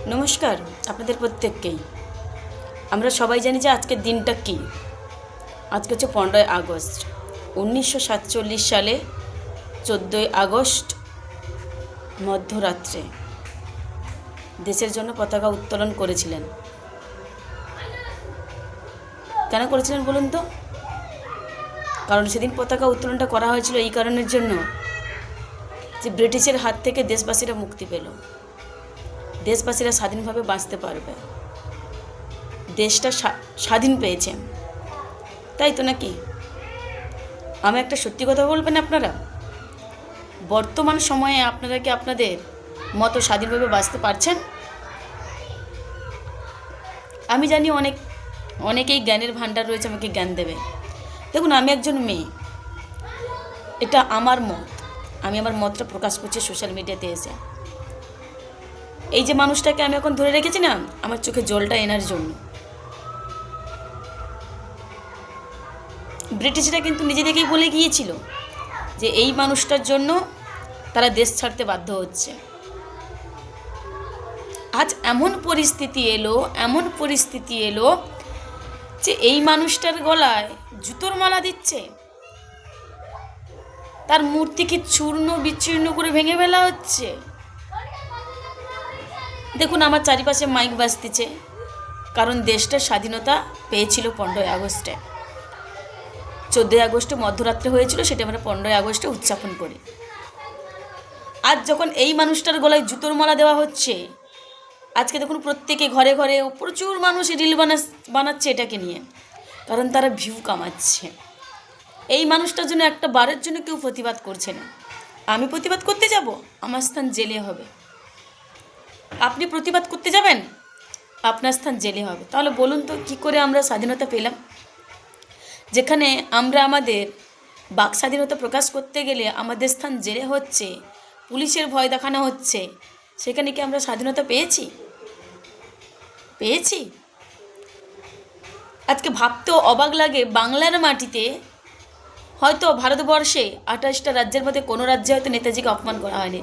নমস্কার আপনাদের প্রত্যেককেই। আমরা সবাই জানি যে আজকের দিনটা কি। আজকে হচ্ছে 15ই আগস্ট 1947 সালে 14ই আগস্ট মধ্যরাত্রে দেশের জন্য পতাকা উত্তোলন করেছিলেন। কেন করেছিলেন বলুন তো? কারণ সেদিন পতাকা উত্তোলনটা করা হয়েছিল এই কারণের জন্য যে ব্রিটিশের হাত থেকে দেশবাসীরা মুক্তি পেল, দেশবাসীরা স্বাধীনভাবে বাঁচতে পারবে, দেশটা স্বাধীন পেয়েছে, তাই তো নাকি? আমি একটা সত্যি কথা বলবেন আপনারা, বর্তমান সময়ে আপনারা কি আপনাদের মতো স্বাধীনভাবে বাঁচতে পারছেন? আমি জানি অনেকেই জ্ঞানের ভাণ্ডার রয়েছে, আমাকে জ্ঞান দেবে। দেখুন, আমি একজন মেয়ে, এটা আমার মত, আমি আমার মতটা প্রকাশ করছি সোশ্যাল মিডিয়াতে এসে। এই যে মানুষটাকে আমি এখন ধরে রেখেছি না, আমার চোখে জলটা এনার জন্য। ব্রিটিশরা কিন্তু নিজে থেকেই বলে গিয়েছিল যে এই মানুষটার জন্য তারা দেশ ছাড়তে বাধ্য হচ্ছে। আজ এমন পরিস্থিতি এলো যে এই মানুষটার গলায় জুতোর মালা দিচ্ছে, তার মূর্তিকে চূর্ণ বিচূর্ণ করে ভেঙে ফেলা হচ্ছে। দেখুন, আমার চারিপাশে মাইক বাজতেছে, কারণ দেশটার স্বাধীনতা পেয়েছিল 15ই আগস্টে। 14ই আগস্টে মধ্যরাত্রে হয়েছিল, সেটা আমরা 15ই আগস্টে উদযাপন করি। আজ যখন এই মানুষটার গলায় জুতোর মালা দেওয়া হচ্ছে, আজকে দেখুন প্রত্যেকে ঘরে ঘরে প্রচুর মানুষ রিল বানাচ্ছে এটাকে নিয়ে, কারণ তারা ভিউ কামাচ্ছে। এই মানুষটার জন্য একটা বারের জন্য কেউ প্রতিবাদ করছে না। আমি প্রতিবাদ করতে যাব, আমার স্থান জেলে হবে। আপনি প্রতিবাদ করতে যাবেন, আপনার স্থান জেলে হবে। তাহলে বলুন তো, কী করে আমরা স্বাধীনতা পেলাম? যেখানে আমরা আমাদের বাক স্বাধীনতা প্রকাশ করতে গেলে আমাদের স্থান জেলে হচ্ছে, পুলিশের ভয় দেখানো হচ্ছে, সেখানে কি আমরা স্বাধীনতা পেয়েছি? আজকে ভাবতেও অবাক লাগে, বাংলার মাটিতে হয়তো ভারতবর্ষে 28টা রাজ্যের মধ্যে কোনো রাজ্যে হয়তো নেতাজিকে অপমান করা হয়নি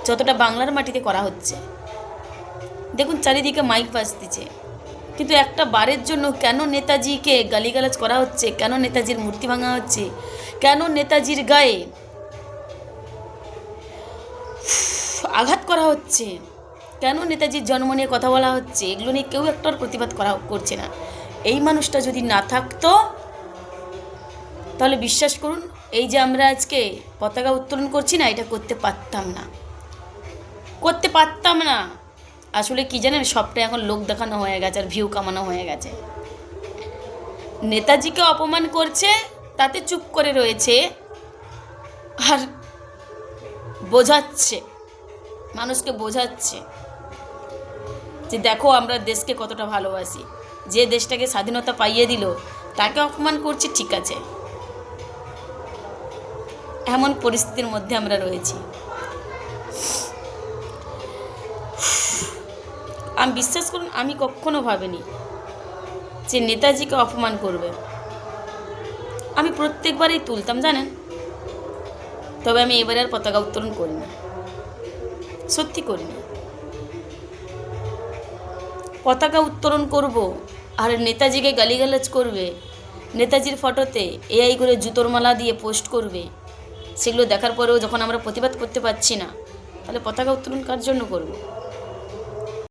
যতটা বাংলার মাটিতে করা হচ্ছে। দেখুন, চারিদিকে মাইক বাজতেছে, কিন্তু একটা বারের জন্য কেন নেতাজিকে গালিগালাজ করা হচ্ছে? কেন নেতাজির মূর্তি ভাঙা হচ্ছে? কেন নেতাজির গায়ে আঘাত করা হচ্ছে? কেন নেতাজির জন্ম নিয়ে কথা বলা হচ্ছে? এগুলো নিয়ে কেউ একটার প্রতিবাদ করছে না। এই মানুষটা যদি না থাকতো, তাহলে বিশ্বাস করুন, এই যে আমরা আজকে পতাকা উত্তোলন করছি না, এটা করতে পারতাম না। আসলে কি জানেন, সবটা এখন লোক দেখানো হয়ে গেছে আর ভিউ কামানো হয়ে গেছে। নেতাজিকে অপমান করছে, তাতে চুপ করে রয়েছে আর বোঝাচ্ছে, মানুষকে বোঝাচ্ছে যে দেখো আমরা দেশকে কতটা ভালোবাসি। যে দেশটাকে স্বাধীনতা পাইয়ে দিল তাকে অপমান করছে, ঠিক আছে। এমন পরিস্থিতির মধ্যে আমরা রয়েছি। আমি বিশ্বাস করুন, আমি কখনো ভাবিনি যে নেতাজিকে অপমান করবে। আমি প্রত্যেকবারই তুলতাম, জানেন, তবে আমি এবারে আর পতাকা উত্তোলন করি না, সত্যি করি না। পতাকা উত্তোলন করব আর নেতাজিকে গালিগালাজ করবে, নেতাজির ফটোতে এআই করে জুতোর মালা দিয়ে পোস্ট করবে, সেগুলো দেখার পরেও যখন আমরা প্রতিবাদ করতে পারছি না, তাহলে পতাকা উত্তোলন কার জন্য করব?